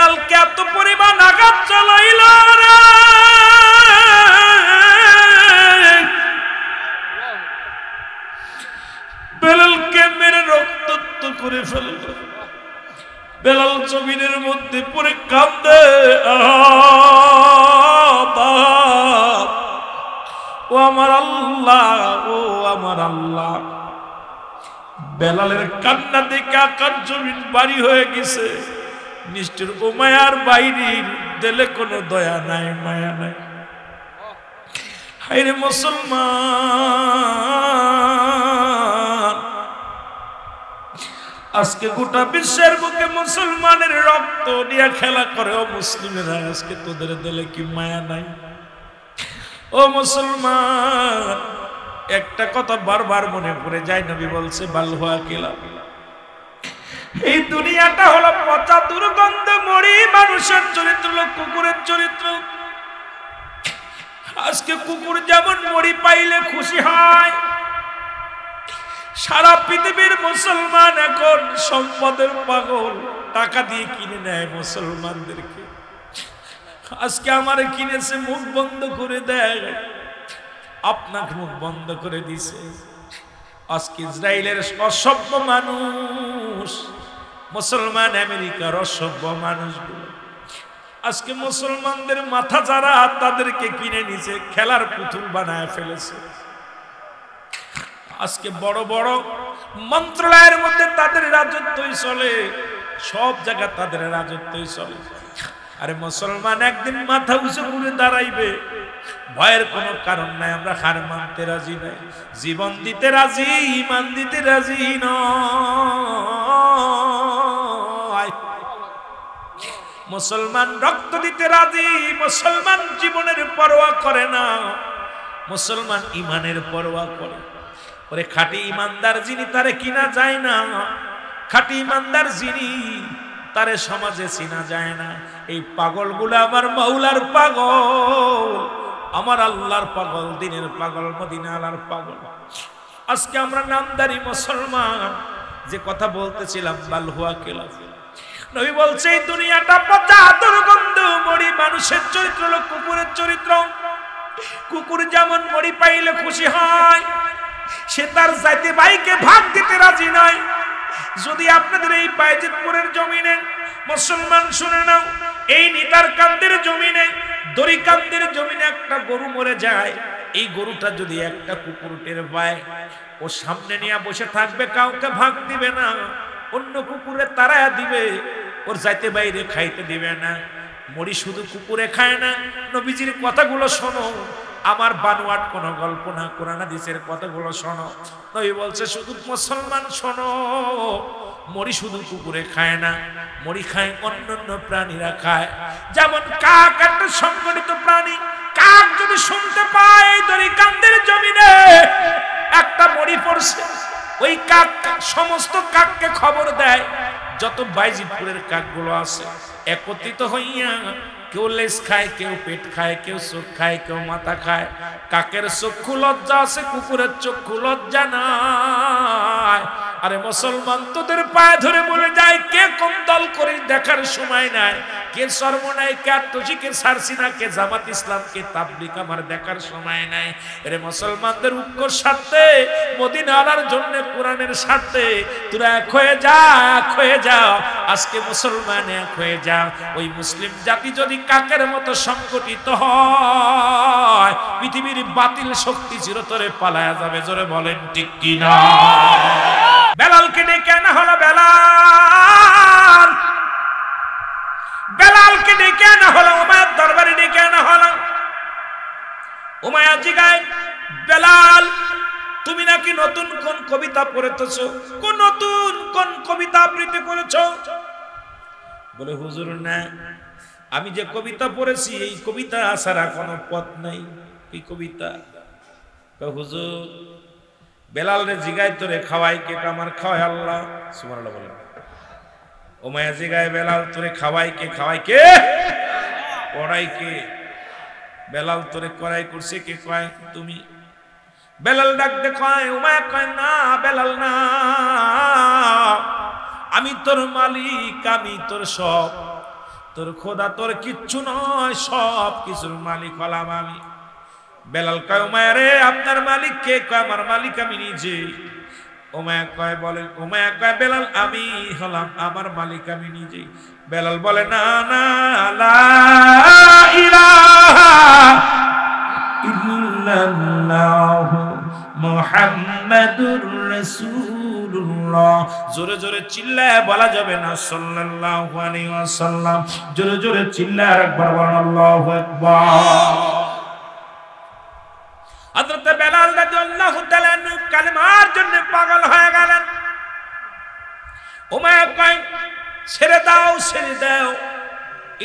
বেলালকে এত পরিমাণ আঘাত চালাইল রে, বেলালকে মেরে রক্তাক্ত করে ফেলল। বেলাল জমিনের মধ্যে পড়ে কাঁদে, ও আমার আল্লাহ, ও আমার আল্লাহ। বেলালের কান্না দেখে আকাশ জমিন বাড়ি হয়ে গেছে। নিষ্ঠুর উমায়ার বাইরের দিলে কোনো দয়া নাই, মায়া নাই। হায়রে মুসলমান, আজকে গোটা বিশ্বের বুকে মুসলমানের রক্ত নিয়ে খেলা করে। ও মুসলিমেরা, আজকে তোদের দিলে কি মায়া নাই? ও মুসলমান, একটা কথা বারবার মনে পড়ে যায়, নবী বলছে বাল হুয়া কিলা, এই দুনিয়াটা হলো পচা দুর্গন্ধ মরি। মানুষের চরিত্র হলো কুকুরের চরিত্র। আজকে কুকুর যেমন মরি পাইলে খুশি হয়, সারা পৃথিবীর মুসলমান এখন সম্পদের পাগল, টাকা দিয়ে কিনে নেয় মুসলমানদেরকে। আজকে আমার কিনেছে, মুখ বন্ধ করে দেয়, আপনাকে মুখ বন্ধ করে দিছে। আজকে ইসরায়েলের অসভ্য মানুষ, মুসলমান আমেরিকার অসভ্য মানুষগুলো আজকে মুসলমানদের মাথা যারা তাদেরকে কিনে নিছে, খেলার পুতুল বানায় ফেলেছে। আজকে বড় বড় মন্ত্রণালয়ের মধ্যে তাদের রাজত্বই চলে, সব জায়গায় তাদের রাজত্বই চলে। আরে মুসলমান একদিন মাথা উঁচু করে দাঁড়াইবে, ভয়ের কোনো কারণ নাই। আমরা হার মানতে রাজি নাই, জীবন দিতে রাজি, ইমান দিতে রাজি নয়। মুসলমান রক্ত দিতে রাজি, মুসলমান জীবনের পরোয়া করে না, মুসলমান ইমানের পরোয়া করে। ওরে খাঁটি ইমানদার যিনি, তারে কিনা যায় না। খাঁটি ইমানদার যিনি, তারে সমাজে চিনা যায় না। এই পাগলগুলো আমার মাওলার পাগল, আমার আল্লাহর পাগল, দিনের পাগল, মদিনা আলার পাগল। আজকে আমরা নামদারি মুসলমান। যে কথা বলতেছিলাম, বাল হুয়া কিলা, নবী বলছে এই দুনিয়াটা পচা দুর্গন্ধ মরি। মানুষের চরিত্র হলো কুকুরের চরিত্র। কুকুর যেমন মরি পাইলে খুশি হয়, সে তার জাতি ভাইকে ভাগ দিতে রাজি নয়। যদি আপনাদের এই বাইজিতপুরের জমিনে মুসলমান শুনে নাও, এই নিতার কান্দের জমিনে, দড়িকান্দের জমিনে একটা গরু মরে যায়, এই গরুটা যদি একটা কুকুর টের পায়, ও সামনে নিয়ে বসে থাকবে, কাউকে ভাগ দিবে না, অন্য কুকুরে তাড়ায়া দিবে, ওর যাইতে বাইরে খাইতে দিবে না। মরি শুধু কুকুরে খায় না। নবীজির কথাগুলো শোনো, আমার বানোয়াট কোনো গল্প না, কোরআন হাদিসের কথাগুলো শোনো। নবী বলছে শুধু মুসলমান শোনো, মরি শুধু কুকুরে খায় না, মরি খায় অন্যান্য প্রাণীরা খায়। যেমন কাক একটা সংগঠিত প্রাণী, কাক যদি শুনতে পায় দড়িকান্দের জমিনে একটা মরি পড়ছে, ওই কাক সমস্ত কাককে খবর দেয়। যত বাইজিতপুরের কাকগুলো আছে একত্রিত হইয়া, কেউ লেজ খায়, কেউ পেট খায়, কেউ চোখ খায়, কেউ মাথা খায়। কাকের চক্ষু লজ্জা আছে, কুকুরের চক্ষু লজ্জা নাই। আরে মুসলমান, তোদের পায়ে ধরে বলে যায়, কে কোন দল করিস দেখার সময় নাই, কে সর্বনাই, কে আত্মসী, কে সারসিনা, কে জামাত ইসলাম, কে তাবলিগ, আমার দেখার সময় নাই। আরে মুসলমানদের ঐক্যর স্বার্থে, মদিনা আনার জন্য, কোরআনের স্বার্থে তোরা এক হয়ে যা, এক হয়ে যাও। আজকে মুসলমান এক হয়ে যাও। ওই মুসলিম জাতি যদি কাকের মতো সংগঠিত হয়, পৃথিবীর বাতিল শক্তি চিরতরে পালায়া যাবে। জোরে বলেন ঠিক কিনা? বেলালকে ডেকে আনা হলো, বেলাল, বেলালকে ডেকে আনা হলো, উমাইয়ার দরবারে ডেকে আনা হলো। উমাইয়া জিগায়, বেলাল তুমি নাকি নতুন কোন কবিতা পড়েছ, কোন নতুন কোন কবিতা আবৃত্তি করেছ? বলে হুজুর না, আমি যে কবিতা পড়েছি এই কবিতা ছাড়া কোনো পথ নাই। কি কবিতা? হুজুর বেলাল রে জিগায়, তোরে খাওয়াই কে? আমার খাওয়াই আল্লাহ। সুবহানাল্লাহ বলেন। উমাইয়া জিগায়, বেলাল তোরে খাওয়াই কে? খাওয়াই কে? পড়াই কে? বেলাল তোরে করাই করছে কে? কয় তুমি। বেলাল ডাক দে কয়, উমাইয়া কয় না বেলাল না, আমি তোর মালিক, আমি তোর সব। তোর খোদা তোর কিচ্ছু নয়, সব কিছুর মালিক হলাম আমি। বেলাল কয় উমাইয়া রে আপনার মালিক কে? কয় আমার মালিক আমি নিজে। উমাইয়া কয় বলে, উমাইয়া কয় বেলাল আমি হলাম আমার মালিক আমি নিজে। বেলাল বলে না না, লা ইলাহা ইল্লাল্লাহু মুহাম্মাদুর রাসূলুল্লাহ। জোরে জোরে চিল্লায় বলা যাবে না সাল্লাল্লাহু আলাইহি ওয়াসাল্লাম? জোরে জোরে চিল্লায় একবার বলেন আল্লাহু আকবার। হযরত বেলাল রাদিয়াল্লাহু তাআলা কালেমার জন্য পাগল হয়ে গেলেন। উমাইয়া কয় ছেড়ে দাও ছেড়ে দাও,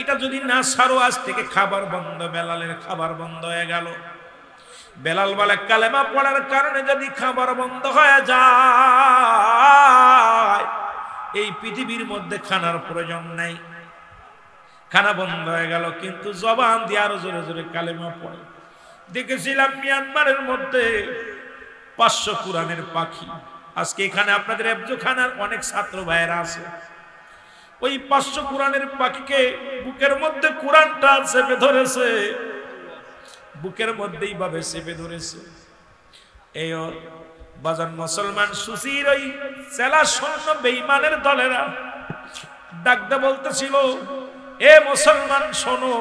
এটা যদি না ছাড়ো আজ থেকে খাবার বন্ধ। বেলালের খাবার বন্ধ হয়ে গেল। বেলাল বলে কালেমা পড়ার কারণে যদি খাবার বন্ধ হয়ে যায়, এই পৃথিবীর মধ্যে খানার প্রয়োজন নাই। খানা বন্ধ হয়ে গেল, কিন্তু জবান দিয়ে আরো জোরে জোরে কালেমা পড়ে। দেখেছিলাম মিয়ানমারের মধ্যে 500 কোরআনের পাখি। আজকে এখানে আপনাদের এফজোখানার অনেক ছাত্র ভাইয়েরা আছে। ওই 500 কোরআনের পাখিকে বুকের মধ্যে কোরআনটা চেপে ধরেছে, বুকের মধ্যেই ভাবে চেপে ধরেছে। এই বাজান মুসলমান সুসির ওই চেলা শূন্য বেঈমানের দলেরা ডাকতে বলতেছিল, এ মুসলমান শোনো,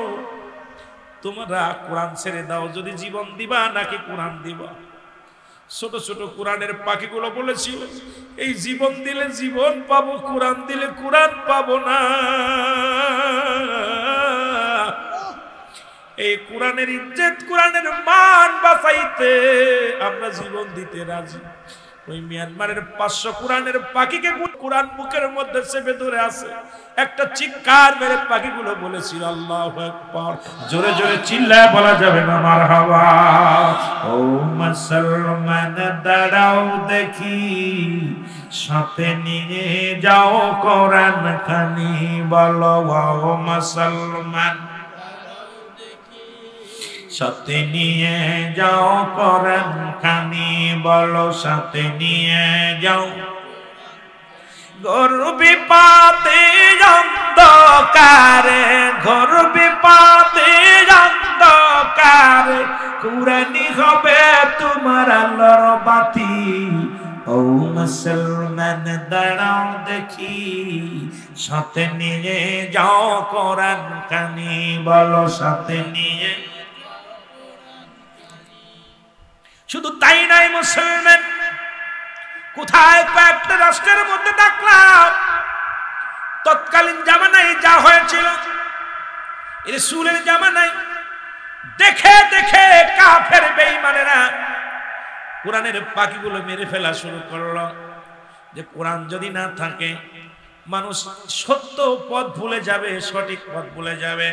তোমরা কোরআন ছেড়ে দাও, যদি জীবন দিবা নাকি কোরআন দিবা? ছোট ছোট কোরআনের পাখিগুলো বলেছিল, এই জীবন দিলে জীবন পাবো, কোরআন দিলে কোরআন পাবো না। এই কোরআনের ইজ্জত, কোরআনের মান বাঁচাইতে আমরা জীবন দিতে রাজি। ওই মিয়ানমারের 500 কোরআনের পাখিকে কোরআন বুকের মধ্যে চেপে ধরে আছে। একটা চিৎকার মেরে পাখিগুলো বলেছিল আল্লাহু আকবার। জোরে জোরে চিল্লায় বলা যাবে না মারহাবা। ও মুসলমান দাঁড়াও দেখি, সাথে নিয়ে যাও কোরআন খানি। বলো ও মুসলমান সাথে নিয়ে যাও কোরআন খানি। বলো সাথে নিয়ে যাও। ঘোর বিপদে অন্ধকারে, ঘোর বিপদে অন্ধকারে, কুরআনি হবে তোমার আলোর বাতি। ও মুসলমান দাঁড়াও দেখি, সাথে নিয়ে যাও কোরআন খানি। বলো সাথে নিয়ে। শুধু তাই নাই মুসলমান, কোথায় কয়েকটা রাষ্ট্রের মধ্যে দেখলাম তৎকালীন জামানায় যা হয়েছিল, রাসূলের জামানায় দেখে দেখে কাফের বেঈমানেরা কোরআনের পাখিগুলো মেরে ফেলা শুরু করলো। যে কোরআন যদি না থাকে মানুষ সত্য পথ ভুলে যাবে, সঠিক পথ ভুলে যাবে।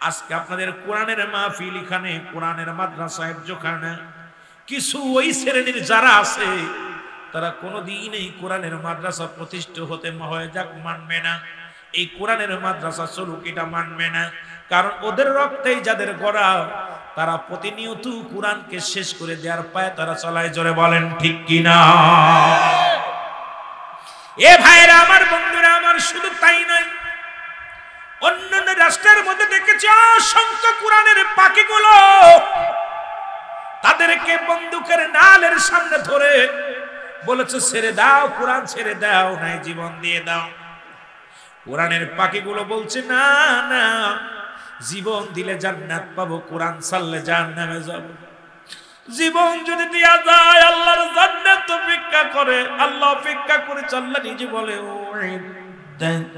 আজকে আপনাদের কোরআনের মাহফিল, এখানে কোরআনের মাদ্রাসা এফজোখানা, কিছু ওই শ্রেণীর যারা আছে তারা কোনোদিন এই কোরআনের মাদ্রাসা প্রতিষ্ঠা হতে হয়ে যাক মানবে না। এই কোরআনের মাদ্রাসা চলুক এটা মানবে না। কারণ ওদের রক্তেই যাদের গড়া, তারা প্রতিনিয়ত কোরআনকে শেষ করে দেওয়ার পায়ে তারা চলায়। জোরে বলেন ঠিক কিনা? এ ভাইরা আমার, বন্ধুরা আমার, শুধু তাই নয়, অন্যান্য রাষ্ট্রের মধ্যে দেখেছি অসংখ্য কোরআনের পাখিগুলো তাদেরকে বন্দুকের নালের সামনে ধরে বলেছে ছেড়ে দাও, কোরআন ছেড়ে দাও, নাই জীবন দিয়ে দাও। কোরআনের পাখিগুলো বলছে না না, জীবন দিলে জান্নাত পাবো, কোরআন ছাড়লে জাহান্নামে যাব। জীবন যদি দেয়া যায় আল্লাহর জান্নাত অপেক্ষা করে, আল্লাহ অপেক্ষা করে। আল্লাহ নিজে বলে উইদাতুলিল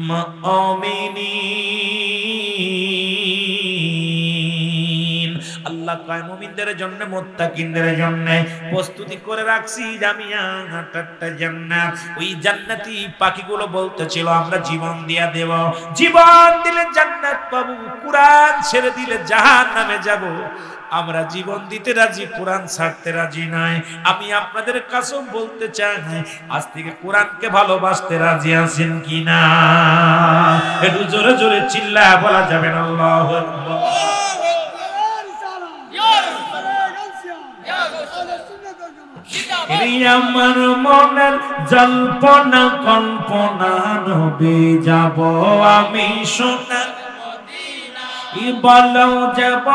মুমিনিন, আল্লাহ কয় মুমিনদের জন্য, মুত্তাকিনদের জন্য প্রস্তুতি করে রাখছি জামিয়াটাটা জান্নাত। ওই জান্নাতি পাখিগুলো বলতেছিল আমরা জীবন দিয়া দেব, জীবন দিলে জান্নাত পাবো, কোরআন ছেড়ে দিলে জাহান্নামে যাব। আমরা জীবন দিতে রাজি, কোরআন ছাড়তে রাজি নাই। আমি আপনাদের কাছেও বলতে চাই, আজ থেকে কোরআনকে ভালোবাসতে রাজি আছেন কিনা? একটু জোরে জোরে চিল্লায় বলা যাবে না আল্লাহু আকবার। আমার মনের জল্পনা কল্পনা নবী যাব আমি সোনার মদিনায় বলো যাব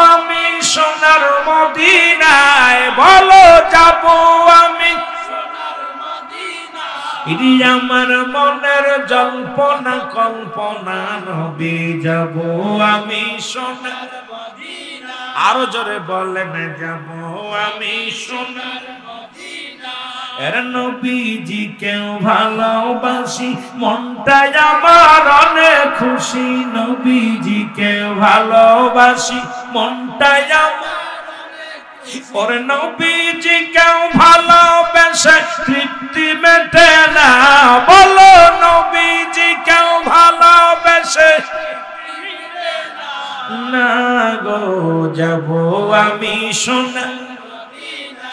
আমি সোনার মদিনায় বলো যাব আমি সোনার মদিনায় আমার মনের জল্পনা কল্পনা নবী যাব আমি সোনার মদিনায় আরো জোরে বলেন যাব আমি সোনার এর নবীজি কেউ ভালোবাসি মনটাই আমার অনেক খুশি নবীজি কেউ ভালোবাসি মনটাই আমার ওরে নবীজি কেউ ভালোবাসে তৃপ্তি মেটে না বলো নবীজি কেউ ভালোবাসে না গো যাব আমি সোনা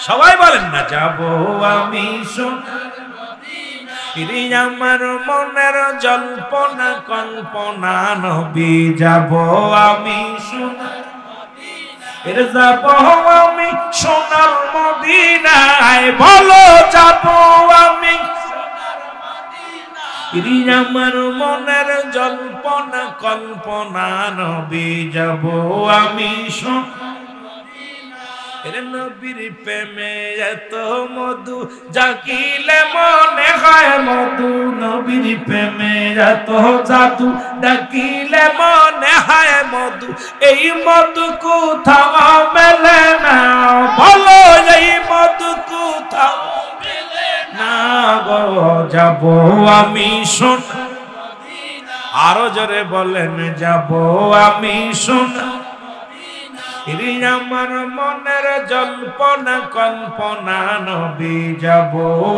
সবাই বলেন না যাব আমি সোনার মদিনায় আমার মনের জল্পনা কল্পনা নবী যাব আমি সোনার মদিনায় যাব আমি সোনার মদিনায় বলো যাব আমি সোনার মদিনায় আমার মনের জল্পনা কল্পনা নবী যাব আমি সোনার নবীর প্রেমে এত মধু জাগিলে মনে হয় মধু নবীর প্রেমে এত জাদু ডাকিলে মনে হয় মধু এই মধু কোথাও মেলে না বলো এই মধু কোথাও মেলে না গো যাব আমি সোনার মদিনায় আরো জোরে বলেন যাব আমি সোনার আমার মনের জল্পনা কল্পনা নবী যাব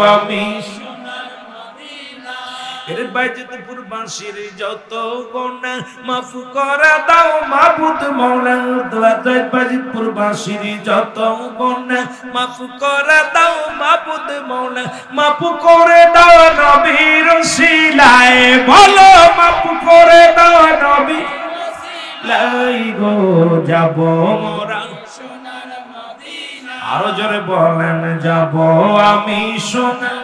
আমি সোনার মদিনায় এর বাইজিতপুর বাঁশির যত গোনা মাফ করে দাও মাবুদ মওলা দোয়াত বাইজিতপুর বাঁশির যত গোনা মাফ করে দাও মাবুদ মওলা মাফ করে দাও নবীর ওসিলায় বলো মাফ করে দাও নবী লাই গো যাব মোরা সোনার মদিনায় আরো জোরে বলেন যাব আমি সোনার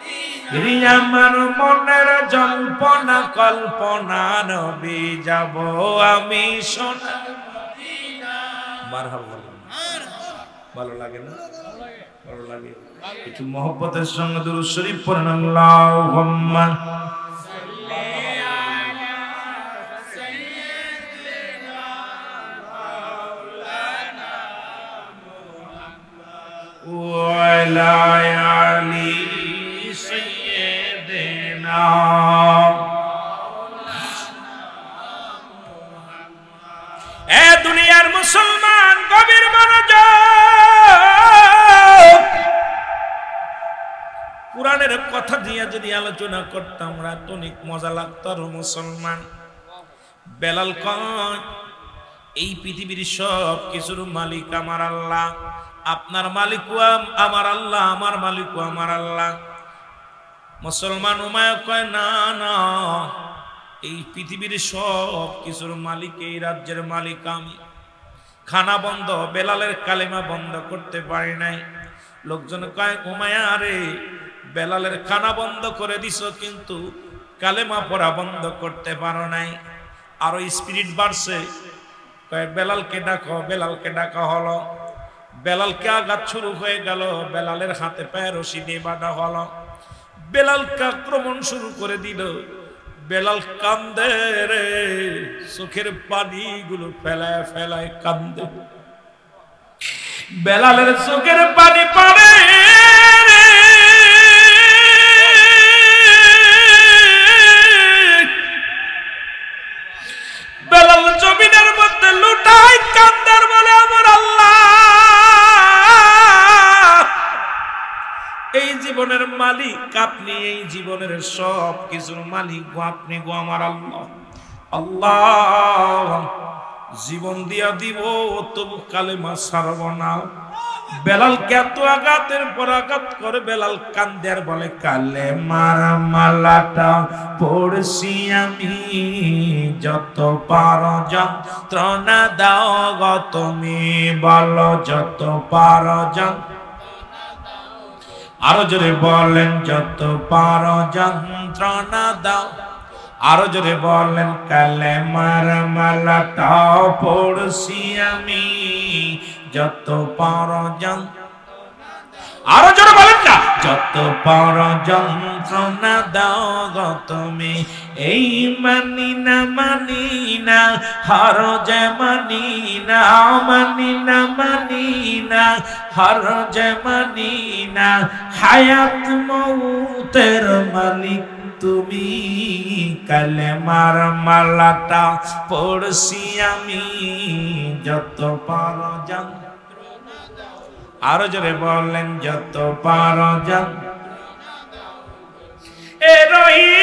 মদিনায় আমার মনের জল্পনা কল্পনা নবী যাব আমি সোনার মদিনায় মারহাবা ভালো লাগে না ভালো লাগে একটু মহব্বতের সঙ্গে দুরূদ শরীফ পড়েন আল্লাহুম্মা وعلى آل سيدنا এ দুনিয়ার মুসলমান গভীর মনোযোগ কোরআনের কথা দিয়ে যদি আলোচনা করতাম রাত অনেক মজা লাগতো আর মুসলমান বেলাল কয় এই পৃথিবীর সব কিছুর মালিক আমার আল্লাহ আপনার মালিক আমার আল্লাহ আমার মালিক আমার আল্লাহ মুসলমান উমায় কয় না না এই পৃথিবীর সব কিছুর মালিক এই রাজ্যের মালিক আমি খানা বন্ধ বেলালের কালেমা বন্ধ করতে পারি নাই লোকজন কয় উমায়া রে বেলালের খানা বন্ধ করে দিছো কিন্তু কালেমা পড়া বন্ধ করতে পারো নাই আরো স্পিরিট বাড়ছে কয় বেলালকে ডাকা হলো বেলালকে আঘাত শুরু হয়ে গেল বেলালের হাতে পায়ে রশি দিয়ে বাঁধা হলো বেলালকে আক্রমণ শুরু করে দিল বেলাল কান্দে রে চোখের পানিগুলো ফেলায় ফেলায় কান্দে বেলালের চোখের পানি পড়ে বেলাল জমিনের মধ্যে লুটায় কান্দার বলে আমার আল্লাহ এই জীবনের মালিক আপনি এই জীবনের সব কিছুর মালিক গো আপনি গো আমার আল্লাহ আল্লাহ জীবন দিয়া দিব তবু কালেমা ছাড়ব না বেলাল এত আঘাতের পর আঘাত করে বেলাল কান্দে আর বলে কালেমার মালাটা পড়ছি আমি যত পারো যন্ত্রণা দাও গো তুমি বলো যত পারো যন্ত্রণা দাও আরো জোরে বলেন যত পারো যন্ত্রণা দাও। আরো জোরে বলেন কালেমার মালাটা পড়ছি আমি, যত পারো আরো জোরে বলেন না, যত পারো যন্ত্রণা দাও গো তুমি, এই মানি না হার যে মানি না হার যে মানি না, হায়াত মৌতের মালিক তুমি, কালেমার মালাটা পড়ছি আমি, যত পারো আরো জোরে বলেন যত পারো এ রহিম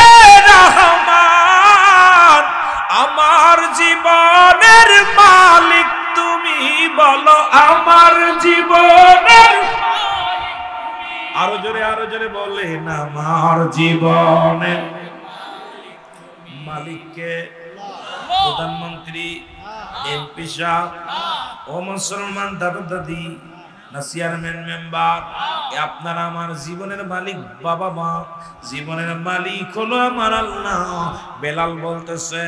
এ রহমান, আমার জীবনের মালিক তুমি, বলো আমার জীবনের। আরো জোরে বলেন আমার জীবনের মালিককে। প্রধানমন্ত্রী, এমপি সাহেব, ও মুসলমান দাদা দাদি, না চেয়ারম্যান মেম্বার, আপনারা আমার জীবনের মালিক। বাবা মা, জীবনের মালিক হলো আমার আল্লাহ। বেলাল বলতেছে,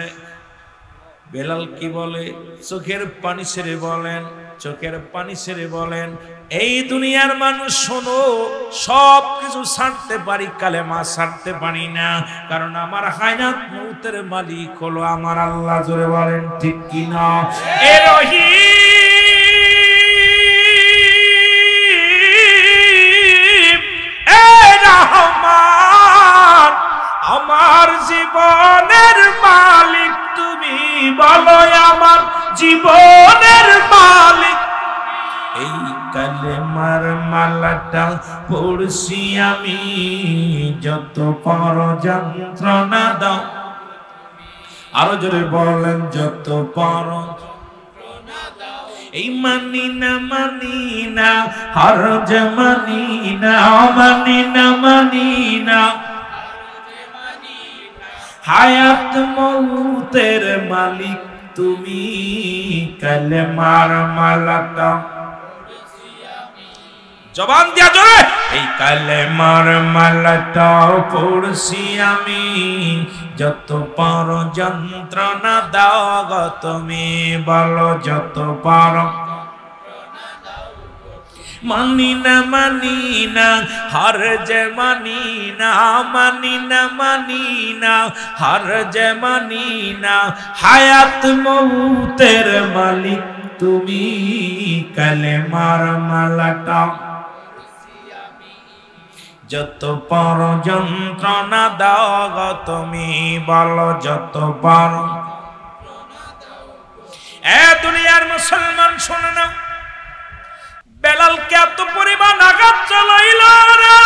বেলাল কি বলে? চোখের পানি ছেড়ে বলেন, চোখের পানি ছেড়ে বলেন, এই দুনিয়ার মানুষ শোনো, সব কিছু ছাড়তে পারি, কালেমা ছাড়তে পারি না, কারণ আমার হায়াত মউতের মালিক হলো আমার আল্লাহ। জোরে বলেন ঠিক কি না? এ রহিম এ রহমান, আমার জীবনের মালিক তুমি, বলো আমার জীবনের মালিক। এই কালেমার মালাটা পড়ছি আমি, যত পারো যন্ত্রণা দাও। আরো জোরে বলেন যত পারো। এই মানি না হার যে মানি না হায়াত মউতের মালিক তুমি, কালেমার মালাটা। জবান দিয়া জোরে, এই কালেমার মালাটা পড়ছি আমি, যত পারো যন্ত্রণা দাও গো তুমি, বলো যত পারো। মানি না হার যে মানি না হার যে মানি না, হায়াত মউতের মালিক তুমি, কালেমার মালাটা। যত পারো যন্ত্রণা দাও গো তুমি, বলো যত পারো। এ দুনিয়ার মুসলমান শোনো না, বেলালকে এত পরিমাণ আঘাত চালাইল রে,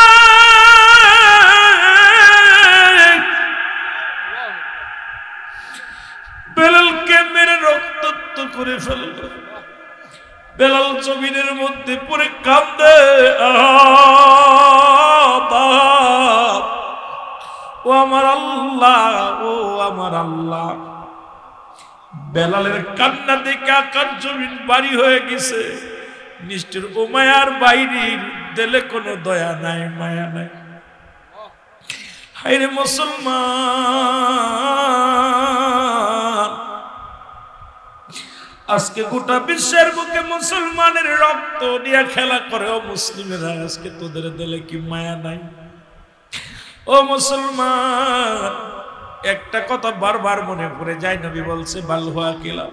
বেলালকে মেরে রক্তাক্ত করে ফেলল। বেলাল জমিনের মধ্যে পড়ে কাঁদে, ও আমার আল্লাহ, ও আমার আল্লাহ। বেলালের কান্না দেখে আকাশ জমিন বাড়ি হয়ে গেছে। নিষ্ঠুর উমায়ার বাইরের দিলে কোনো দয়া নাই, মায়া নাই। হায়রে মুসলমান, আজকে গোটা বিশ্বের বুকে মুসলমানের রক্ত নিয়ে খেলা করে। ও মুসলিমেরা, আজকে তোদের দিলে কি মায়া নাই? ও মুসলমান, একটা কথা বারবার মনে পড়ে যায়, নবী বলছে বাল হুয়া কিলা,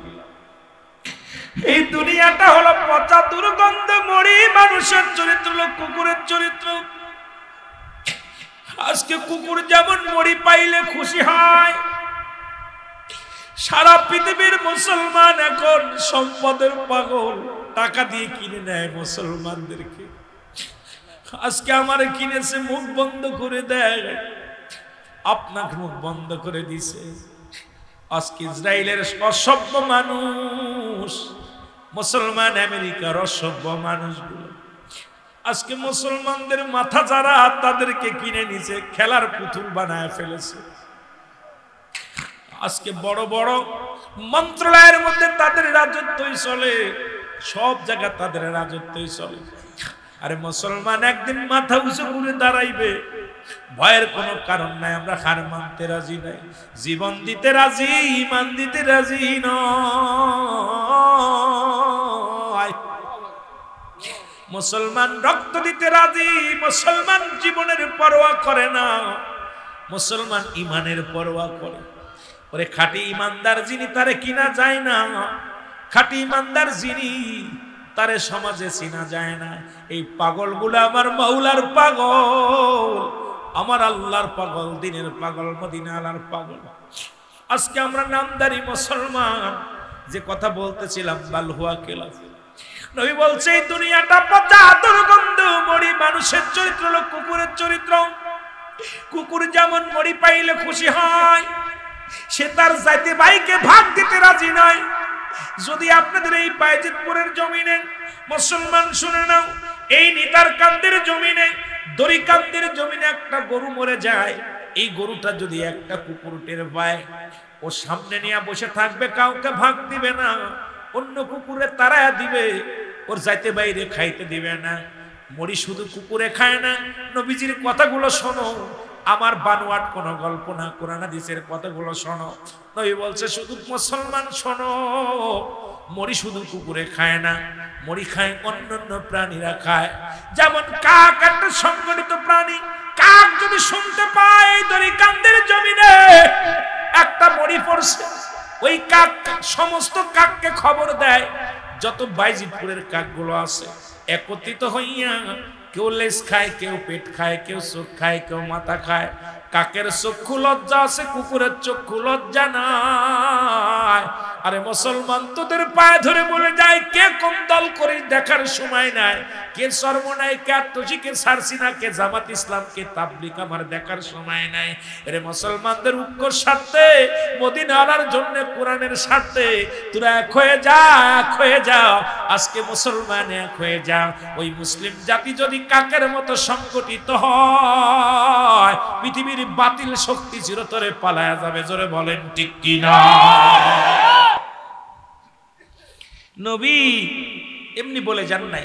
এই দুনিয়াটা হলো পচা দুর্গন্ধ মরি মানুষের চরিত্র হলো কুকুরের চরিত্র। আজকে কুকুর যেমন মরি পাইলে খুশি হয়, সারা পৃথিবীর মুসলমান এখন সম্পদের পাগল, টাকা দিয়ে কিনে নেয় মুসলমানদেরকে। আজকে আমারে কিনেছে, মুখ বন্ধ করে দেয়, আপনাকে মুখ বন্ধ করে দিছে। আজকে ইসরায়েলের অসভ্য মানুষ, মুসলমান আমেরিকার অসভ্য মানুষগুলো আজকে মুসলমানদের মাথা যারা তাদেরকে কিনে নিছে, খেলার পুতুল বানায় ফেলেছে। আজকে বড় বড় মন্ত্রণালয়ের মধ্যে তাদের রাজত্বই চলে, সব জায়গা তাদের রাজত্বই চলে। আরে মুসলমান একদিন মাথা উঁচু করে দাঁড়াইবে, ভয়ের কোনো কারণ নাই। আমরা হার মানতে রাজি নাই, জীবন দিতে রাজি, ইমান দিতে রাজি নয়। মুসলমান রক্ত দিতে রাজি, মুসলমান জীবনের পরোয়া করে না, মুসলমান ইমানের পরোয়া করে। ওরে খাঁটি ইমানদার যিনি তারে কিনা যায় না, খাঁটি ইমানদার যিনি তারে সমাজে চিনা যায় না। এই পাগলগুলো আমার মাওলার পাগল, আমার আল্লাহর পাগল, দিনের পাগল, মদিনা আলার পাগল। আজকে আমরা নামদারি মুসলমান, যে কথা বলতেছিলাম বাল হুয়া খেলাফ। নবী বলছে এই দুনিয়াটা পচা দুর্গন্ধ মরি, মানুষের চরিত্র হলো কুকুরের চরিত্র। কুকুর যেমন মরি পাইলে খুশি হয়, সে তার জাতি ভাইকে ভাগ দিতে রাজি নয়। যদি আপনাদের এই বাইজিতপুরের জমিনে মুসলমান শুনে নাও, এই নিতার কান্দের জমিনে, দড়িকান্দের জমিনে একটা গরু মরে যায়, এই গরুটা যদি একটা কুকুর টের পায়, ও সামনে নিয়ে বসে থাকবে, কাউকে ভাগ দিবে না, অন্য কুকুরে তাড়ায়া দিবে, ওর যাইতে বাইরে খাইতে দিবে না। মরি শুধু কুকুরে খায় না। নবীজির কথাগুলো শোনো, আমার বানোয়াট কোন গল্প না, কোরআন হাদিসের কথাগুলো শোনো। নবী বলছে শুধু মুসলমান শোনো, মরি শুধু কুকুরে খায় না, মরি খায় অন্যান্য প্রাণীরা খায়। যেমন কাক একটা সংগঠিত প্রাণী, কাক যদি শুনতে পায় এই দড়িকান্দের জমিনে একটা মরি পড়ছে, ওই কাক সমস্ত কাককে খবর দেয়। যত বাইজিতপুরের কাকগুলো আছে একত্রিত হইয়া, কেউ লেজ খায়, কেউ পেট খায়, কেউ চোখ খায়, কেউ মাথা খায়। কাকের চক্ষু লজ্জা আছে, কুকুরের চক্ষু লজ্জা নাই। আরে মুসলমান তোদের পায়ে ধরে বলে যায়, কে কোন দল করিস দেখার সময় নাই, কে সর্বনাই, কে আত্মজি, কে সারসিনা, কে জামাত ইসলাম, কে তাবলিগ, আমার দেখার সময় নাই। আরে মুসলমানদের ঐক্যর স্বার্থে, মদিনা আনার জন্য, কোরআনের স্বার্থে তোরা এক হয়ে যা, এক হয়ে যাও। আজকে মুসলমান এক হয়ে যাও। ওই মুসলিম জাতি যদি কাকের মতো সংগঠিত হয়, পৃথিবীর বাতিল শক্তি চিরতরে পালায়া যাবে। জোরে বলেন ঠিক কিনা? নবী এমনি বলে যান নাই,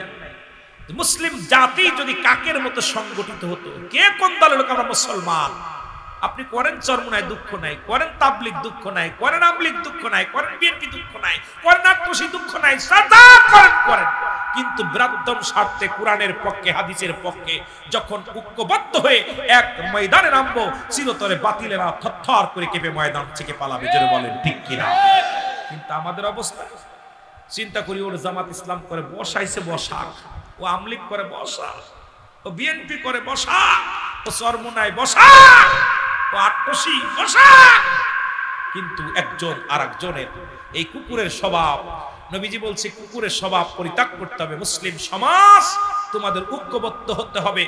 মুসলিম জাতি যদি কাকের মতো সংগঠিত হতো, কে কোন দলের লোক, আমরা মুসলমান। আপনি করেন চরমনায় দুঃখ নাই, করেন তাবলিগ দুঃখ নাই, করেন আমলিগ দুঃখ নাই, করেন বিএনপি দুঃখ নাই, করেন আত্মসী দুঃখ নাই, সাদা করেন করেন। কিন্তু বৃহত্তম স্বার্থে, কোরআনের পক্ষে, হাদিসের পক্ষে যখন ঐক্যবদ্ধ হয়ে এক ময়দানে নামবো, চিরতরে বাতিলেরা থরথর করে কেঁপে ময়দান থেকে পালাবে। জোরে বলেন ঠিক কিনা? কিন্তু আমাদের অবস্থা চিন্তা করি, ওর জামাত ইসলাম করে বসাইছে বসাক, ও আমলিগ করে বসাক, ও বিএনপি করে বসাক, ও চরমনায় বসাক, ও আট্টসি বসাক। কিন্তু একজন আর একজনের এই কুকুরের স্বভাব, নবীজি বলছে কুকুরের স্বভাব পরিত্যাগ করতে হবে। মুসলিম সমাজ তোমাদের ঐক্যবদ্ধ হতে হবে,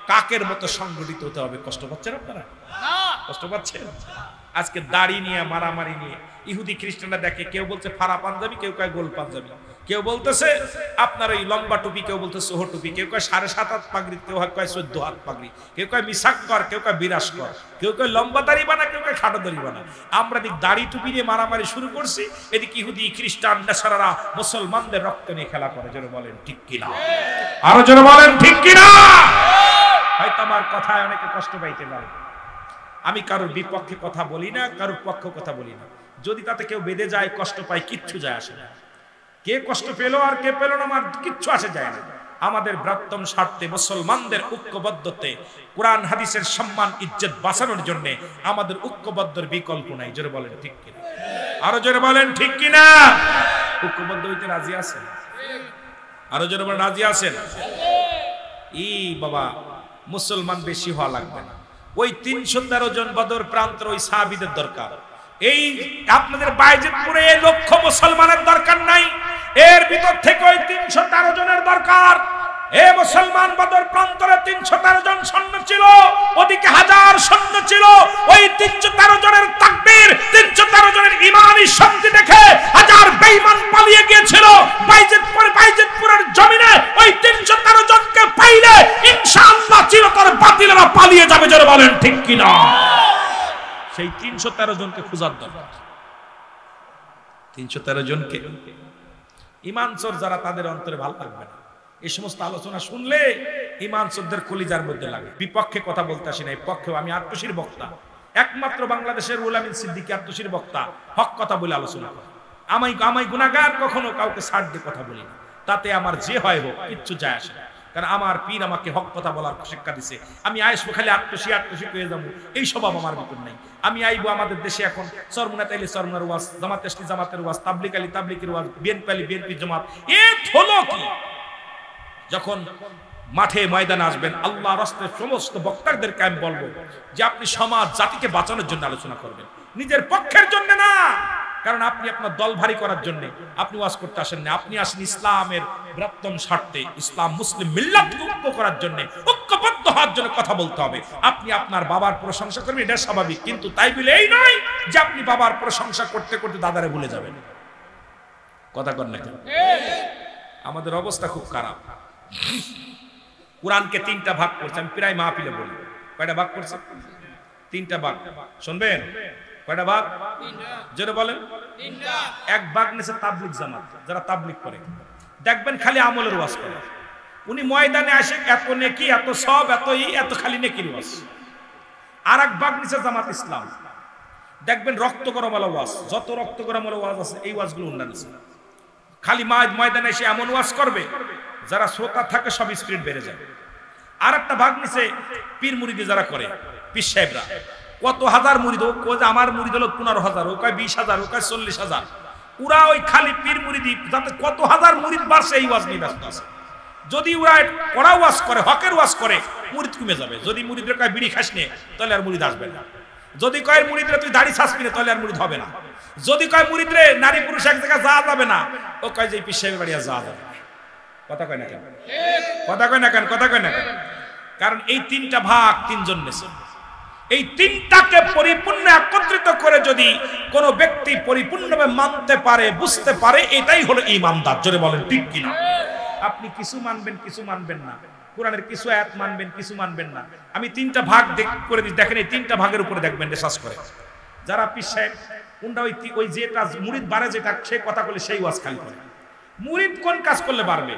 কাকের মতো সংগঠিত হতে হবে। কষ্ট পাচ্ছেন আপনারা? কষ্ট পাচ্ছেন? আজকে দাড়ি নিয়ে, মারামারি নিয়ে ইহুদি খ্রিস্টানরা দেখে, কেউ বলছে ফাড়া পাঞ্জাবি, কেউ কয় গোল পাঞ্জাবি, কেউ বলতেছে আপনার ওই লম্বা টুপি, কেউ বলতেছে সোহ টুপি, কেউ কয় 7.5 হাত পাগড়ি, কেউ কয় 14 হাত পাগড়ি, কেউ কয় মিসাক কর, কেউ কয় বিরাস কর, কেউ কয় লম্বা দাড়ি বানা, কেউ কয় খাটো দাড়ি বানা। আমরা দিক দাড়ি টুপি নিয়ে মারামারি শুরু করছি, এদিকে ইহুদি খ্রিস্টান নেসারারা মুসলমানদের রক্ত নিয়ে খেলা করে। জোরে বলেন ঠিক কিনা? আরো জোরে বলেন ঠিক কিনা? হয়তো আমার কথায় অনেকে কষ্ট পাইতে পারে। আমি কারোর বিপক্ষে কথা বলি না, কারোর পক্ষ কথা বলি না। যদি তাতে কেউ বেঁধে যায়, কষ্ট পায়, কিচ্ছু যায় আসে না। কে কষ্ট পেল আর কে পেল না, আমার কিচ্ছু আসে যায় না। আমাদের বৃহত্তম স্বার্থে, মুসলমানদের ঐক্যবদ্ধতে, কোরআন হাদিসের সম্মান ইজ্জত বাঁচানোর জন্য আমাদের ঐক্যবদ্ধের বিকল্প নাই। জোরে বলেন ঠিক কিনা? আরো জোরে বলেন ঠিক কিনা? ঐক্যবদ্ধ হইতে রাজি আছেন? আরো জোরে বলেন রাজি আছেন? বাবা, মুসলমান বেশি হওয়া লাগবে না। ওই 313 জন বদর প্রান্তের ওই সাহাবীদের দরকার। এই আপনাদের বাইজিতপুরে 1 লক্ষ মুসলমানের দরকার নাই, এর ভিতর থেকে ওই 313 জনের দরকার। এ মুসলমান, বদর প্রান্তরে 313 জন সৈন্য ছিল, ওদিকে 1000 সৈন্য ছিল। ওই 313 জনের তাকবীর, 313 জনের ঈমানি শক্তি দেখে 1000 বেঈমান পালিয়ে গিয়েছিল। বাইজিতপুরের জমিনে ওই 313 জনকে পাইলে ইনশাআল্লাহ চিরতরে বাতিলেরা পালিয়ে যাবে। জোরে বলেন ঠিক কিনা? সেই 313 জনকে খোঁজার দরকার। 313 জনকে ঈমান চোর যারা, তাদের অন্তরে ভালো লাগবে না। এই সমস্ত আলোচনা শুনলে ঈমান চোরদের কলিজার মধ্যে লাগে। বিপক্ষে কথা বলতে আসি না, এই পক্ষেও আমি আত্মশীর বক্তা। একমাত্র বাংলাদেশের রুহুল আমিন সিদ্দিকী আত্মশীর বক্তা, হক কথা বলে আলোচনা করে। আমি গুনাহগার, কখনো কাউকে ছাড় দিয়ে কথা বলি না। তাতে আমার যে হয় হোক, কিচ্ছু যায় আসে না। কারণ আমার পীর আমাকে হক কথা বলার শিক্ষা দিছে। আমি আইসবো খালি আত্মশী হয়ে যাবো, এই স্বভাব আমার ভিতর নাই। আমি আইবো, আমাদের দেশে এখন চরমুনা তাইলে চরমুনার ওয়াজ, জামাত আসলে জামাতের ওয়াজ, তাবলিগ আলী তাবলিগের ওয়াজ, বিএনপি আলী বিএনপির জামাত। এ হলো কি, যখন মাঠে ময়দানে আসবেন, আল্লাহর রাস্তায় সমস্ত বক্তাদেরকে আমি বলবো যে আপনি সমাজ জাতিকে বাঁচানোর জন্য আলোচনা করবেন, নিজের পক্ষের জন্য না। কারণ আপনি আপনার দল ভারী করার জন্য আপনি ওয়াজ করতে আসেন না। আপনি আসেন ইসলামের বৃহত্তম স্বার্থে, ইসলাম মুসলিম মিল্লাতকে ঐক্য করার জন্য, ঐক্যবদ্ধ হওয়ার জন্য কথা বলতে হবে। আপনি আপনার বাবার প্রশংসা করবেন, এটা স্বাভাবিক, কিন্তু তাই বলে এই নয় যে আপনি বাবার প্রশংসা করতে করতে দাদারে ভুলে যাবেন। কথা কর না কেন? আমাদের অবস্থা খুব খারাপ। কোরআনকে 3টা ভাগ করছে, আমি প্রায় মাহফিলে বলি। কয়টা ভাগ করছে? 3টা ভাগ। শুনবেন? কয়টা ভাগ? জোরে বলেন। 3টা। এক ভাগ নিছে তাবলিগ জামাত, যারা তাবলিগ করে, দেখবেন খালি আমলের ওয়াজ করে। উনি ময়দানে আসে এত নেকি, এত সব, এত খালি নেকির ওয়াজ। আর এক ভাগ নিছে জামাত ইসলাম, দেখবেন রক্ত গরম ওয়াজ, যত রক্ত গরম ওয়াজ আছে এই ওয়াজগুলো উন্নয়ন আছে। খালি ময়দানে এসে এমন ওয়াজ করবে, যারা শ্রোতা থাকে সব স্পিরিট বেড়ে যায়। আর একটা ভাগ নিছে পীর মুরিদি যারা করে, পীর সাহেবরা, কত হাজার মুরিদ, আমার মুরিদ হলো 15,000, ও কয় 20,000, ও কয় 40,000। ওরা ওই খালি পীর মুরিদি, যাতে কত হাজার মুরিদ বাড়ছে এই ওয়াজ নিয়ে ব্যস্ত আছে। যদি ওরা কড়া ওয়াজ করে, হকের ওয়াজ করে, মুরিদ কমে যাবে। যদি মুরিদরা কয় বিড়ি খাস নে, তাহলে আর মুরিদ আসবে না। যদি কয় মুরিদরা তুই দাড়ি ছাসবি না, তাহলে আর মুরিদ হবে না। যদি কয় মুরিদরে নারী পুরুষ এক জায়গায় যাওয়া যাবে না, ও কয় যে পীর সাহেবের বাড়ি আর যাওয়া যাবে না। কথা কয় না কেন? কথা কয় না কেন? কথা কয় না কেন? কারণ এই 3টা ভাগ 3 জন নেছে। এই 3টাকে পরিপূর্ণ একত্রিত করে যদি কোন ব্যক্তি পরিপূর্ণভাবে মানতে পারে, বুঝতে পারে, এটাই হলো ঈমানদার। জোরে বলেন ঠিক কিনা? আপনি কিছু মানবেন, কিছু মানবেন না। কোরআনের কিছু আয়াত মানবেন, কিছু মানবেন না। আমি 3টা ভাগ করে দিই, দেখেন এই 3টা ভাগের উপরে দেখবেন রিসার্চ করে। যারা পীর সাহেব, কোনটা ওই যেটা মুরিদ বাড়ে, যেটা সে কথা বলে সেই ওয়াজ খালি করে। মুরিদ কোন কাজ করলে বাড়বে?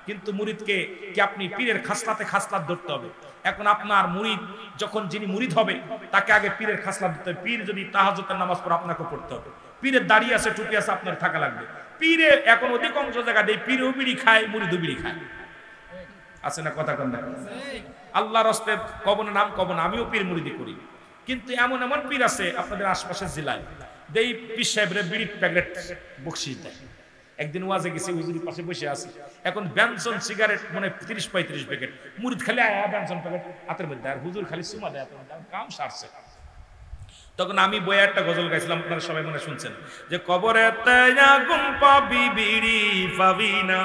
কিন্তু মুরিদকে কি আপনি পীরের খাসলাত ধরতে হবে। এখন আপনার মুরিদ যখন, যিনি মুরিদ হবে, তাকে আগে পীরের খাসলাত ধরতে হবে। পীর যদি তাহাজ্জুদের নামাজ পড়ে, আপনাকে পড়তে হবে। পীরের দাড়ি আছে, টুপি আছে, আপনার থাকা লাগবে। পীরে এখন অধিকাংশ জায়গা দেয় পীরও বিড়ি খায়, মুরিদও বিড়ি খায়, আছে না? কথা কন না? আল্লাহর রাস্তে কবনে নাম কবন, আমিও পীর মুরিদি করি। কিন্তু এমন এমন পীর আছে আপনাদের আশপাশের জেলায়, দেই পীর সাহেবরে বিড়ি প্যাকেট বকশিশ দেয়। একদিন ওয়াজে গেছে, হুজুরের পাশে বসে আছি, এখন বেনসন সিগারেট মানে 30-35 প্যাকেট, মুরিদ খালি বেনসন প্যাকেট হাতের মধ্যে, আর হুজুর খালি সুমা দেয়, কাম সারছে। তখন আমি বইয়ে একটা গজল গাইছিলাম, আপনারা সবাই মনে শুনছেন, যে কবরেতে আগুন পাবি, বিড়ি পাবি না,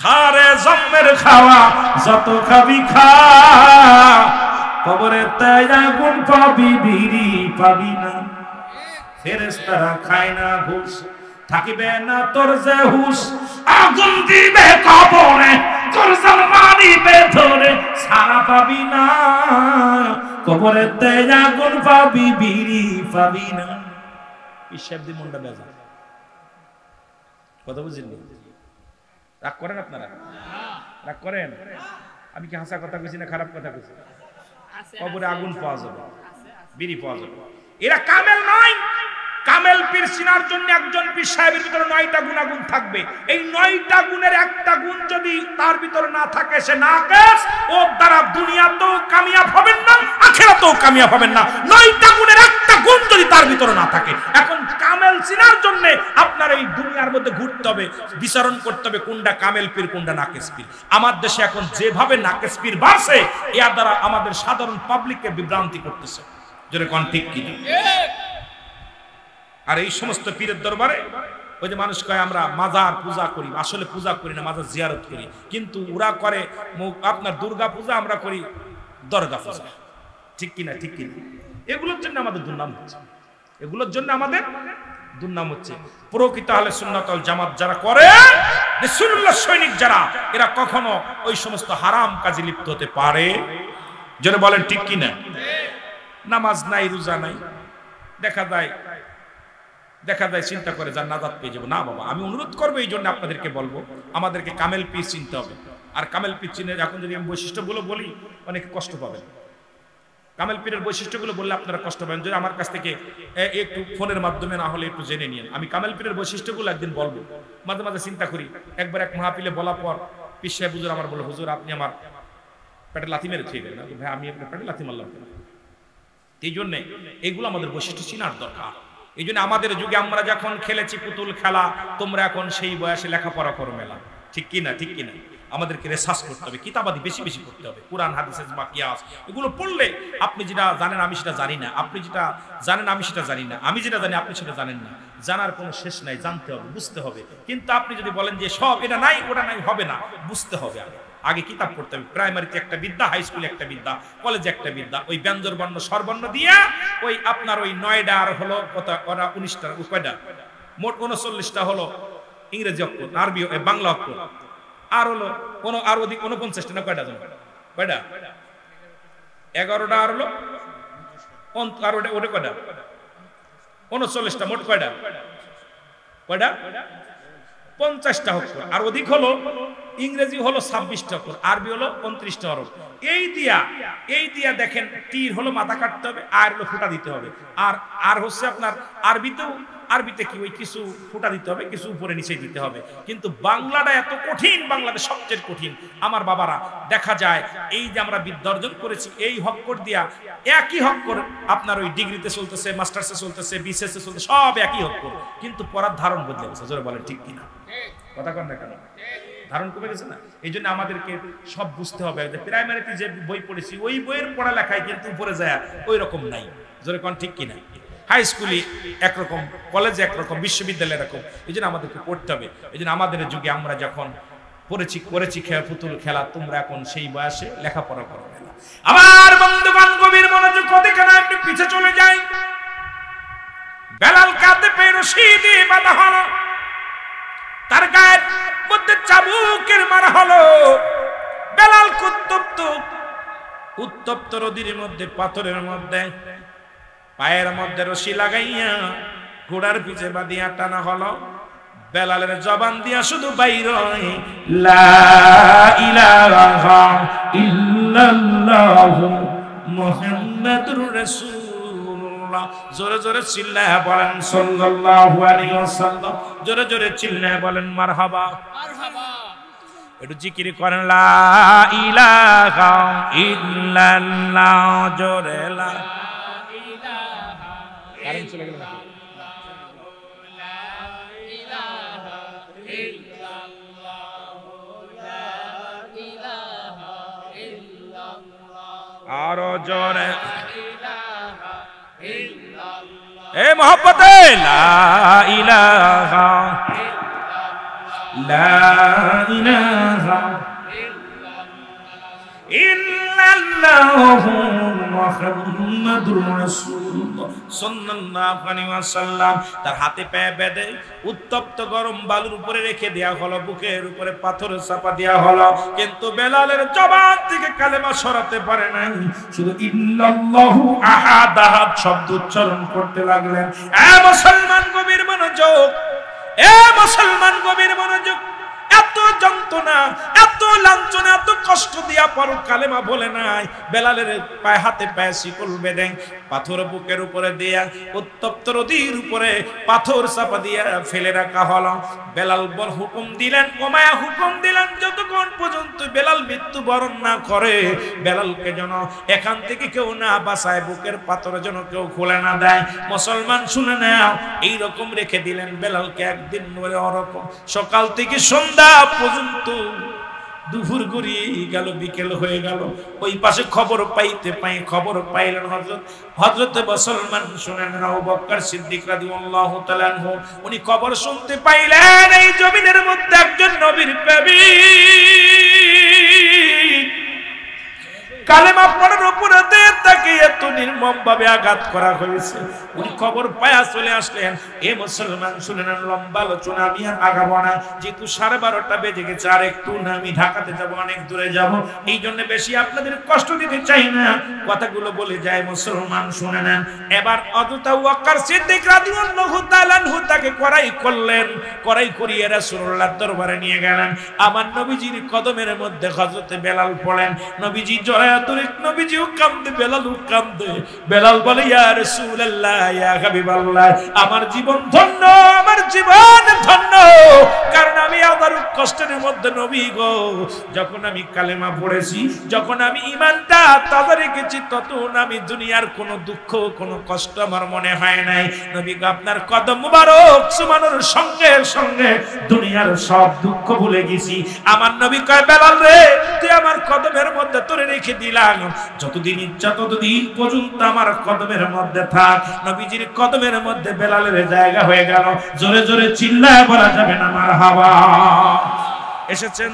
খারে জম্মের খাওয়া যত খাবি খা, কবরেতে আগুন পাবি, বিড়ি পাবি না, ফেরেশতারা খায় না ঘুষ, থাকিবে না তোর যে হুশ, আগুন দিবে কবরে, তোর জান মারিবে ধরে, সারা পাবি না, কবরেতে আগুন পাবি, বিড়ি পাবি না। এই শব্দে মনটা বেজা। কথা বুঝলেন? রাগ করেন আপনারা? রাগ করেন? আমি কি হাসা কথা কইছি না খারাপ কথা কইছি? কবরে আগুন পাওয়া যাবে, বিড়ি পাওয়া যাবে। এরা কামেল নয়। কামেল পীর চিনার জন্য একজন পীর সাহেবের ভিতরে 9টা গুণাগুণ থাকবে। এই 9টা গুণের একটা গুণ যদি তার ভিতরে না থাকে, সে নাকেস। ওর দ্বারা দুনিয়াতেও কামিয়াব হবেন না, আখিরাতেও কামিয়াব হবেন না। 9টা গুণের একটা গুণ যদি তার ভিতরে না থাকে। এখন কামেল চিনার জন্য আপনার এই দুনিয়ার মধ্যে ঘুরতে হবে, বিচারণ করতে হবে কোনটা কামেল পীর, কোনটা নাকেস পীর। আমার দেশে এখন যেভাবে নাকেস পীর বাড়ছে, এর দ্বারা আমাদের সাধারণ পাবলিককে বিভ্রান্তি করতেছে। জোরে কোন ঠিক কি? আর এই সমস্ত পীরের দরবারে ওই যে মানুষ কয় আমরা মাজার পূজা করি, আসলে পূজা করি না, মাজার জিয়ারত করি। কিন্তু ওরা করে আপনার দুর্গা পূজা, আমরা করি দরগা পূজা। ঠিক কিনা? ঠিক কিনা? এগুলোর জন্য আমাদের দুর্নাম হচ্ছে, এগুলোর জন্য আমাদের দুর্নাম হচ্ছে। প্রকৃত আহলে সুন্নাত ওয়াল জামাত যারা করে, রাসূলুল্লাহ সৈনিক যারা, এরা কখনো ওই সমস্ত হারাম কাজে লিপ্ত হতে পারে। যারা বলেন ঠিক কিনা? নামাজ নাই, রোজা নাই, দেখা যায় দেখা যায় চিন্তা করে যার নাজাত পেয়ে যাবো। না বাবা, আমি অনুরোধ করবো, এই জন্য আপনাদেরকে বলবো আমাদেরকে কামেল পীর চিনতে হবে। আর কামেল পীর চিনে এখন যদি আমি বৈশিষ্ট্যগুলো বলি অনেকে কষ্ট পাবেন। কামেল পীরের বৈশিষ্ট্যগুলো বললে আপনারা কষ্ট পাবেন। যদি আমার কাছ থেকে একটু ফোনের মাধ্যমে না হলে একটু জেনে নিন। আমি কামেল পীরের বৈশিষ্ট্যগুলো একদিন বলবো। মাঝে মাঝে চিন্তা করি, একবার এক মাহফিলে বলার পর পীর সাহেব হুজুর আমার বলে, হুজুর আপনি আমার পেটে লাথি মেরে খেয়ে গেলেন। ভাই আমি আপনার পেটে লাথি মারলাম কেন? এই জন্যে এগুলো আমাদের বৈশিষ্ট্য চিনার দরকার। এই জন্য আমাদের যুগে আমরা যখন খেলেছি পুতুল খেলা, তোমরা এখন সেই বয়সে লেখাপড়া করো মেলা। ঠিক কিনা? ঠিক কিনা? আমাদেরকে রিসার্চ করতে হবে, কিতাবাদি বেশি বেশি করতে হবে। কুরআন হাদিস ইজমা কিয়াস এগুলো পড়লে আপনি যেটা জানেন আমি সেটা জানি না, আপনি যেটা জানেন আমি সেটা জানি না, আমি যেটা জানি আপনি সেটা জানেন না। জানার কোনো শেষ নাই, জানতে হবে, বুঝতে হবে। কিন্তু আপনি যদি বলেন যে সব এটা নাই ওটা নাই, হবে না। বুঝতে হবে, আগে কিতাব পড়তে হবে। প্রাইমারিতে একটা বিদ্যা, হাই স্কুলে একটা বিদ্যা, কলেজে একটা বিদ্যা। ওই ব্যঞ্জন বর্ণ স্বরবর্ণ দিয়া ওই আপনার ওই 9টা আর হলো কত, ওরা 19টা, কয়টা মোট 39টা হলো ইংরেজি অক্ষর, আরবি বাংলা অক্ষর, আর হলো আর ওদিক 49টা না কয়টা জানো? কয়টা? 11টা আর হলো আর ওটা কয়টা? 39টা, মোট কয়টা? কয়টা? 50টা অক্ষর। আর অধিক হলো ইংরেজি হলো 26টা অক্ষর, আরবি হলো 29টা হরফ। এই দিয়া দেখেন তীর হলো মাথা কাটতে হবে, আর হলো ফুটা দিতে হবে। আর হচ্ছে আপনার আরবিতে কি ওই কিছু ফুটা দিতে হবে, কিছু উপরে নিচে দিতে হবে। কিন্তু বাংলাটা এত কঠিন, বাংলাদেশ সবচেয়ে কঠিন। আমার বাবারা দেখা যায় এই যে আমরা বিদ্যা অর্জন করেছি এই হক্কর দিয়া, একই হক্কর আপনার ওই ডিগ্রিতে চলতেছে, মাস্টার্সে চলতেছে, বিসিএসে চলতেছে, সব একই হক্কর, কিন্তু পড়ার ধারণ বদলে গেছে। জোরে বলেন ঠিক কিনা? কথা কন না কেন? ধারণ কমে গেছে না? এই জন্য আমাদেরকে সব বুঝতে হবে যে প্রাইমারিতে যে বই পড়েছি ওই বইয়ের পড়ালেখায় কিন্তু উপরে যায় ওই রকম নাই। জোরে কোন ঠিক কিনা? হাই স্কুলে একরকম, কলেজে একরকম, বিশ্ববিদ্যালয়ে এরকম। এই জন্য আমাদেরকে পড়তে হবে। এই জন্য আমাদের যুগে আমরা যখন করেছি পুতুল খেলা, তোমরা এখন সেই বয়সে লেখাপড়া করো না। আমার বন্ধুগণ গভীর মনোযোগ দিকে না, একটু পিছে চলে যাই। বেলাল কাঁধে পেয়ে রশি দিয়ে বাঁধা হলো, তার গায়ের মধ্যে চাবুকের মারা হলো। বেলাল উত্তপ্ত নদীর মধ্যে, পাথরের মধ্যে পায়ের মধ্যে রশি লাগাইয়া ঘোড়ার পিছে বাঁধিয়া টানা হলো। বেলালের জবান দিয়া শুধু বাইর হয় লা ইলাহা ইল্লাল্লাহু মুহাম্মাদুর রাসূলুল্লাহ। জোরে জোরে চিল্লায়া বলেন সাল্লাল্লাহু আলাইহি ওয়াসাল্লাম। জোরে জোরে চিল্লায়া বলেন মারহাবা মারহাবা। একটু জিকির করেন লা ইলাহা ইল্লাল্লাহ। জোরে লা ইলাহা কারেন্ট চলে গেল নাকি? আরো জোরে এ মোহব্বতে লা ইলাহা ইল্লাল্লাহু মুহাম্মাদুর রাসূলুল্লাহ সাল্লাল্লাহু আলাইহি ওয়াসাল্লাম। তার হাতে পায়ে বেঁধে উত্তপ্ত গরম বালুর উপরে রেখে দেয়া হলো, বুকের উপরে পাথর চাপা দেয়া হলো। কিন্তু বেলালের জবান থেকে কালেমা সরাতে পারে নাই, শুধু ইল্লাল্লাহু আহাদ আহাদ শব্দ উচ্চারণ করতে লাগলেন। এ মুসলমান গভীর মনোযোগ, এ মুসলমান গভীর মনোযোগ। এত যন্ত্রণা, এত লাঞ্ছনা, এত কষ্ট দিয়া পর কালেমা বলে নাই। বেলালের পায়ে হাতে পায়ে শিকল বেঁধে পাথর বুকের উপরে দিয়া উত্তপ্ত নদীর উপরে পাথর চাপা দিয়া ফেলে রাখা হলো। বেলাল বল হুকুম দিলেন, ওমায়া হুকুম দিলেন, যতক্ষণ পর্যন্ত বেলাল মৃত্যুবরণ না করে, বেলালকে যেন এখান থেকে কেউ না বাঁচায়, বুকের পাথর যেন কেউ খুলে না দেয়। মুসলমান শুনে নাও, এইরকম রেখে দিলেন বেলালকে। একদিন ধরে ওরকম সকাল থেকে সন্ধ্যা পর্যন্ত, দুপুর গড়িয়ে গেল, বিকেল হয়ে গেল। ওই পাশে খবর পাইলেন হযরত মুসলমান শুনেন আবু বকর সিদ্দিক রাদিয়াল্লাহু তাআলা আনহু। উনি খবর শুনতে পাইলেন এই জমিনের মধ্যে একজন নবীর প্রেমিক কালেমা পড়ার উপরে তাকে এত নির্মম ভাবে আঘাত করা হয়েছে। উনি খবর পায়া চলে আসলেন। এ মুসলমান শুনেন, লম্বা আলোচনা আমি আর আগাবো না, যেহেতু 12:30 বেজে গেছে, আর একটু না আমি ঢাকাতে যাব, অনেক দূরে যাব, এই জন্য বেশি আপনাদের কষ্ট দিতে চাই না, কথাগুলো বলে যায়। মুসলমান শুনে নেন। এবার হযরত আবু বকর সিদ্দিক রাদিয়াল্লাহু তাআলা আনহু তাকে কড়াই করলেন, কড়াই করিয়ে রাসূলুল্লাহর দরবারে নিয়ে গেলেন। আমার নবীজির কদমের মধ্যে হযরত বেলাল পড়েন, নবীজি জড়ায়া ধরে, নবীজিও কাঁদে, বেলালও কাঁদে। বেলাল বলে, ইয়া রাসূলুল্লাহ, ইয়া হাবিবাল্লাহ, আমার জীবন ধন্য, আমার জীবন ধন্য, কারণ আমি আবার কষ্টের মধ্যে নবী গো, যখন আমি কালেমা পড়েছি, যখন আমি ঈমানটা তাজা রেখেছি, তখন আমি দুনিয়ার কোনো দুঃখ, কোনো কষ্ট আমার মনে হয় নাই। নবী গো, আপনার কদম মুবারক চুমানোর সঙ্গে সঙ্গে দুনিয়ার সব দুঃখ ভুলে গেছি। আমার নবী কয়, বেলাল রে, তুই আমার কদমের মধ্যে তোরে রেখে দিলাম, যতদিন ইচ্ছা ততদিন পর্যন্ত আমার কদমের মধ্যে থাক। নবীজির কদমের মধ্যে বেলালের জায়গা হয়ে গেল। জোরে জোরে চিল্লায় বলা যাবে না মারহাবা। এসেছেন